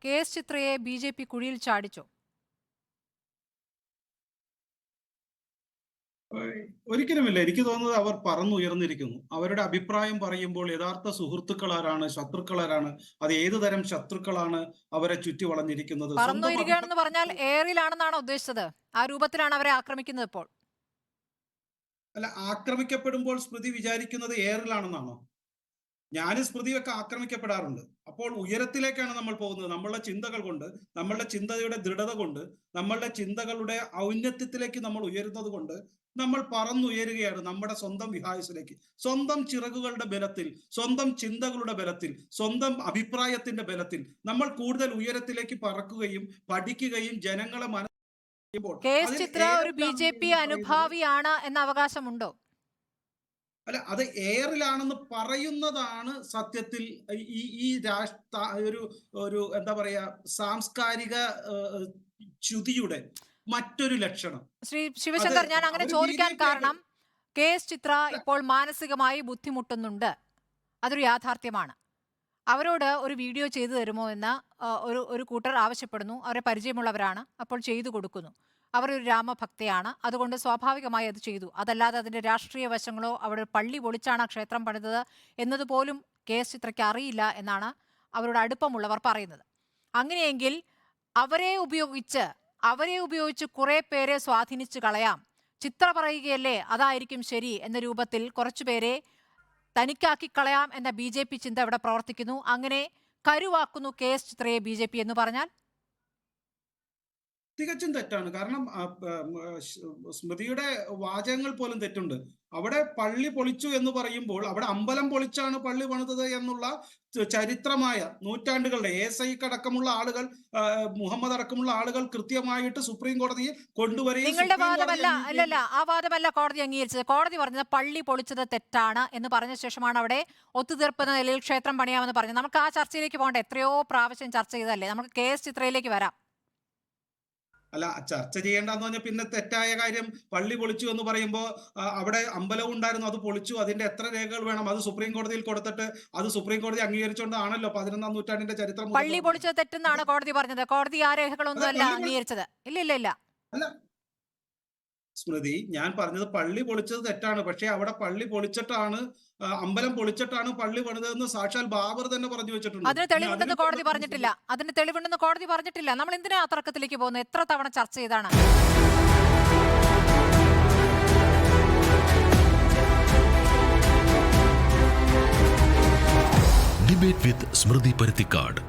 KS ചിത്രയെ BJP കുഴിയിൽ ചാടിച്ചോ? ഒരിക്കലുമില്ല. എനിക്ക് തോന്നുന്നത് അവർ പറന്നുയർന്നിരിക്കുന്നു. അവരുടെ അഭിപ്രായം പറയുമ്പോൾ യഥാർത്ഥ സുഹൃത്തുക്കളാരാണ്, ശത്രുക്കളാരാണ്, അത് ഏതു തരം ശത്രുക്കളാണ് അവരെ ചുറ്റി വളഞ്ഞിരിക്കുന്നത്. പറന്നുയരുകയാണെന്ന് പറഞ്ഞാൽ എയറിലാണെന്നാണോ ഉദ്ദേശിച്ചത്? ആ രൂപത്തിലാണ് അവരെ ആക്രമിക്കുന്നത് ഇപ്പോൾ. അല്ല, ആക്രമിക്കപ്പെടുമ്പോൾ സ്മൃതി വിചാരിക്കുന്നത് എയറിലാണെന്നാണോ? ഞാനും സ്മൃതിയൊക്കെ ആക്രമിക്കപ്പെടാറുണ്ട്. അപ്പോൾ ഉയരത്തിലേക്കാണ് നമ്മൾ പോകുന്നത്. നമ്മളുടെ ചിന്തകൾ കൊണ്ട്, നമ്മളുടെ ചിന്തയുടെ ദൃഢത കൊണ്ട്, നമ്മളുടെ ചിന്തകളുടെ ഔന്നത്യത്തിലേക്ക് നമ്മൾ ഉയരുന്നത് കൊണ്ട് നമ്മൾ പറന്നുയരുകയാണ് നമ്മുടെ സ്വന്തം വിഹായസിലേക്ക്. സ്വന്തം ചിറകുകളുടെ ബലത്തിൽ, സ്വന്തം ചിന്തകളുടെ ബലത്തിൽ, സ്വന്തം അഭിപ്രായത്തിന്റെ ബലത്തിൽ നമ്മൾ കൂടുതൽ ഉയരത്തിലേക്ക് പറക്കുകയും പഠിക്കുകയും ജനങ്ങളെ KS ചിത്ര ഒരു BJP അനുഭാവിയാണ് എന്ന അവകാശമുണ്ടോ? അല്ല, അത് എയറിലാണെന്ന് പറയുന്നതാണ് സത്യത്തിൽ ഈ ഈ ഒരു ഒരു എന്താ പറയാ സാംസ്കാരിക ച്യുതിയുടെ മറ്റൊരു ലക്ഷണം. ശ്രീ ശിവശങ്കർ, ഞാൻ അങ്ങനെ ചോദിക്കാൻ കാരണം KS ചിത്ര ഇപ്പോൾ മാനസികമായി ബുദ്ധിമുട്ടുന്നുണ്ട്. അതൊരു യാഥാർത്ഥ്യമാണ്. അവരോട് ഒരു വീഡിയോ ചെയ്തു തരുമോ എന്ന് ഒരു കൂട്ടർ ആവശ്യപ്പെടുന്നു. അവരെ പരിചയമുള്ളവരാണ്, അപ്പോൾ ചെയ്തു കൊടുക്കുന്നു. അവർ ഒരു രാമഭക്തയാണ്, അതുകൊണ്ട് സ്വാഭാവികമായി അത് ചെയ്തു. അതല്ലാതെ അതിൻ്റെ രാഷ്ട്രീയ വശങ്ങളോ അവിടെ പള്ളി പൊളിച്ചാണ് ക്ഷേത്രം പണിതത് എന്നതുപോലും KS ചിത്രയ്ക്ക് അറിയില്ല എന്നാണ് അവരോട് അടുപ്പമുള്ളവർ പറയുന്നത്. അങ്ങനെയെങ്കിൽ അവരെ ഉപയോഗിച്ച് കുറെ പേരെ സ്വാധീനിച്ച് കളയാം, ചിത്ര പറയുകയല്ലേ അതായിരിക്കും ശരി എന്ന രൂപത്തിൽ കുറച്ചുപേരെ തനിക്കാക്കി കളയാം എന്ന BJP ചിന്ത ഇവിടെ പ്രവർത്തിക്കുന്നു. അങ്ങനെ കരുവാക്കുന്നു KS ചിത്രയെ BJP എന്ന് പറഞ്ഞാൽ തികച്ചും തെറ്റാണ്. കാരണം സ്മൃതിയുടെ വാചകങ്ങൾ പോലും തെറ്റുണ്ട്. അവിടെ പള്ളി പൊളിച്ചു എന്ന് പറയുമ്പോൾ അവിടെ അമ്പലം പൊളിച്ചാണ് പള്ളി പണിതത് എന്നുള്ള ചരിത്രമായ നൂറ്റാണ്ടുകളുടെ ASI അടക്കമുള്ള ആളുകൾ, മുഹമ്മദ് അടക്കമുള്ള ആളുകൾ കൃത്യമായിട്ട് സുപ്രീം കോടതിയിൽ കൊണ്ടുവരികയും നിങ്ങളുടെ വാദമല്ല, അല്ലല്ല, ആ വാദമല്ല കോടതി അംഗീകരിച്ചത്. കോടതി പറഞ്ഞത് പള്ളി പൊളിച്ചത് തെറ്റാണ് എന്ന് പറഞ്ഞ ശേഷമാണ് അവിടെ ഒത്തുതീർപ്പ് നിലയിൽ ക്ഷേത്രം പണിയാമെന്ന് പറഞ്ഞത്. നമുക്ക് ആ ചർച്ചയിലേക്ക് പോകണ്ട, എത്രയോ പ്രാവശ്യം ചർച്ച ചെയ്തതല്ലേ. നമുക്ക് KS ചിത്രയിലേക്ക് വരാം. അല്ല, ചർച്ച ചെയ്യേണ്ടെന്ന് പറഞ്ഞാൽ പിന്നെ തെറ്റായ കാര്യം പള്ളി പൊളിച്ചു എന്ന് പറയുമ്പോൾ അവിടെ അമ്പലവും ഉണ്ടായിരുന്നു, അത് പൊളിച്ചു, അതിന്റെ എത്ര രേഖകൾ വേണം, അത് സുപ്രീം കോടതിയിൽ കൊടുത്തിട്ട് അത് സുപ്രീം കോടതി അംഗീകരിച്ചുകൊണ്ടാണല്ലോ 11ാം നൂറ്റാണ്ടിന്റെ ചരിത്രം. പള്ളി പൊളിച്ചത് തെറ്റെന്നാണ് കോടതി പറഞ്ഞത്. കോടതി ആ രേഖകളൊന്നും അല്ല അംഗീകരിച്ചത്. ഇല്ല. അല്ല സ്മൃതി, ഞാൻ പറഞ്ഞത് പള്ളി പൊളിച്ചത് തെറ്റാണ്. പക്ഷെ അവിടെ പള്ളി പൊളിച്ചിട്ടാണ്, അമ്പലം പൊളിച്ചിട്ടാണ് പള്ളി പണിതെന്ന് സാക്ഷാൽ ബാബർ തന്നെ പറഞ്ഞു വെച്ചിട്ടുണ്ട്. അതിന് തെളിവുണ്ടെന്ന് കോടതി പറഞ്ഞിട്ടില്ല. നമ്മൾ എന്തിനാ ആ തർക്കത്തിലേക്ക് പോകുന്നത്? എത്ര തവണ ചർച്ച ചെയ്താണ്. ഡിബേറ്റ് വിത്ത് സ്മൃതി പരുത്തിക്കാട്.